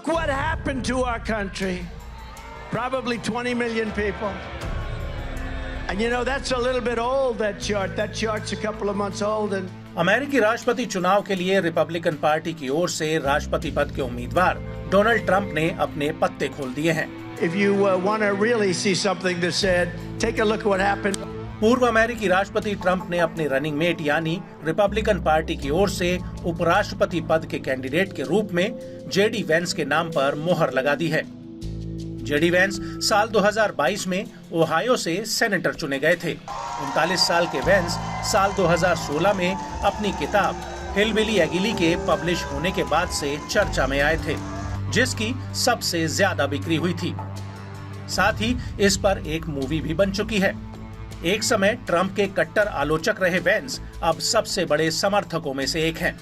Look what happened to our country. Probably 20 million people. And you know, that's a little bit old, that chart. That chart's a couple of months old. And अमेरिकी राष्ट्रपति चुनाव के लिए Republican party की ओर से राष्ट्रपति पद के उम्मीदवार डोनाल्ड ट्रंप ने अपने पत्ते खोल दिए हैं। If you want to really see something that's said, take a look at what happened. पूर्व अमेरिकी राष्ट्रपति ट्रंप ने अपने रनिंग मेट यानी रिपब्लिकन पार्टी की ओर से उपराष्ट्रपति पद के कैंडिडेट के रूप में जेडी वेंस के नाम पर मोहर लगा दी है। जेडी वेंस साल 2022 में ओहायो से सेनेटर चुने गए थे। 39 साल के वेंस साल 2016 में अपनी किताब हिलबिली एगिली के पब्लिश होने के बाद से चर्चा में आए थे, जिसकी सबसे ज्यादा बिक्री हुई थी। साथ ही इस पर एक मूवी भी बन चुकी है। एक समय ट्रंप के कट्टर आलोचक रहे वेंस अब सबसे बड़े समर्थकों में से एक हैं।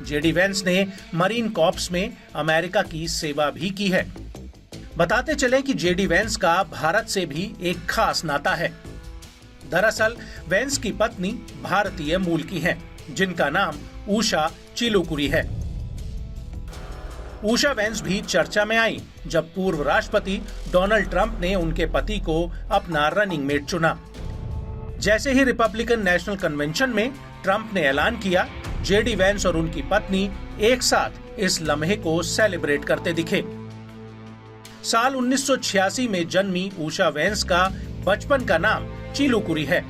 जेडी वेंस ने मरीन कॉर्प्स में अमेरिका की सेवा भी की है। बताते चले कि जेडी वेंस का भारत से भी एक खास नाता है। दरअसल वेंस की पत्नी भारतीय मूल की हैं, जिनका नाम उषा चिलुकुरी है। उषा वेंस भी चर्चा में आई जब पूर्व राष्ट्रपति डोनाल्ड ट्रंप ने उनके पति को अपना रनिंग मेट चुना। जैसे ही रिपब्लिकन नेशनल कन्वेंशन में ट्रंप ने ऐलान किया, जेडी वेंस और उनकी पत्नी एक साथ इस लम्हे को सेलिब्रेट करते दिखे। साल 1986 में जन्मी उषा वेंस का बचपन का नाम चिलुकुरी है।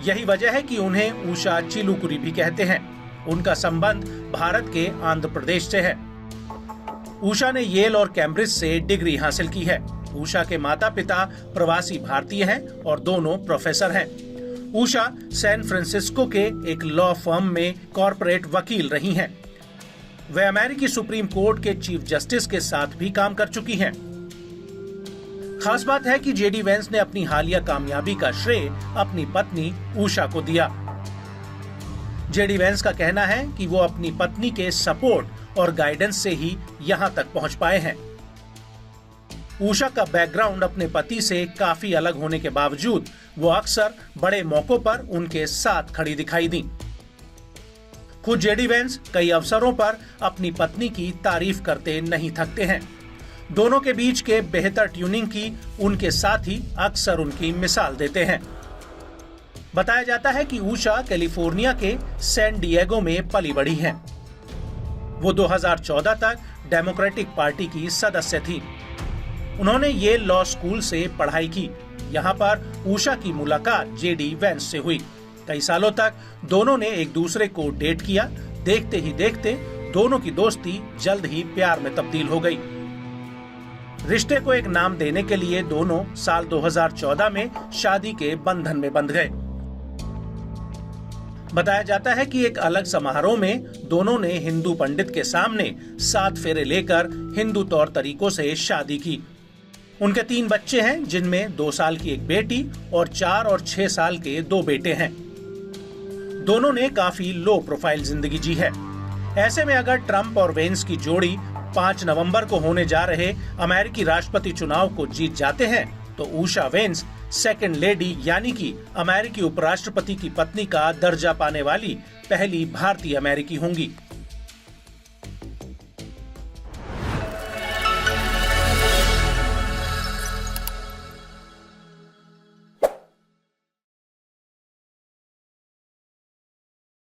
यही वजह है कि उन्हें उषा चिलुकुरी भी कहते हैं। उनका संबंध भारत के आंध्र प्रदेश से है। उषा ने येल और कैम्ब्रिज से डिग्री हासिल की है। उषा के माता पिता प्रवासी भारतीय हैं और दोनों प्रोफेसर हैं। उषा सैन फ्रांसिस्को के एक लॉ फर्म में कॉर्पोरेट वकील रही हैं। वे अमेरिकी सुप्रीम कोर्ट के चीफ जस्टिस के साथ भी काम कर चुकी हैं। खास बात है कि जेडी वेंस ने अपनी हालिया कामयाबी का श्रेय अपनी पत्नी उषा को दिया। जेडी वेंस का कहना है कि वो अपनी पत्नी के सपोर्ट और गाइडेंस से ही यहाँ तक पहुँच पाए हैं। उषा का बैकग्राउंड अपने पति से काफी अलग होने के बावजूद वो अक्सर बड़े मौकों पर उनके साथ खड़ी दिखाई दी। खुद जेडी वेंस कई अवसरों पर अपनी पत्नी की तारीफ करते नहीं थकते हैं। दोनों के बीच के बेहतर ट्यूनिंग की उनके साथी अक्सर उनकी मिसाल देते हैं। बताया जाता है कि उषा कैलिफोर्निया के सैन डिएगो में पली बढ़ी हैं। वो 2014 तक डेमोक्रेटिक पार्टी की सदस्य थी। उन्होंने येल लॉ स्कूल से पढ़ाई की। यहाँ पर उषा की मुलाकात जेडी वेंस से हुई। कई सालों तक दोनों ने एक दूसरे को डेट किया। देखते ही देखते दोनों की दोस्ती जल्द ही प्यार में तब्दील हो गई। रिश्ते को एक नाम देने के लिए दोनों साल 2014 में शादी के बंधन में बंध गए। बताया जाता है कि एक अलग समारोह में दोनों ने हिंदू पंडित के सामने 7 फेरे लेकर हिंदू तौर तरीकों से शादी की। उनके 3 बच्चे हैं, जिनमें 2 साल की एक बेटी और 4 और 6 साल के 2 बेटे हैं। दोनों ने काफी लो प्रोफाइल जिंदगी जी है। ऐसे में अगर ट्रंप और वेंस की जोड़ी 5 नवंबर को होने जा रहे अमेरिकी राष्ट्रपति चुनाव को जीत जाते हैं तो उषा वेंस सेकंड लेडी यानी कि अमेरिकी उपराष्ट्रपति की पत्नी का दर्जा पाने वाली पहली भारतीय अमेरिकी होंगी।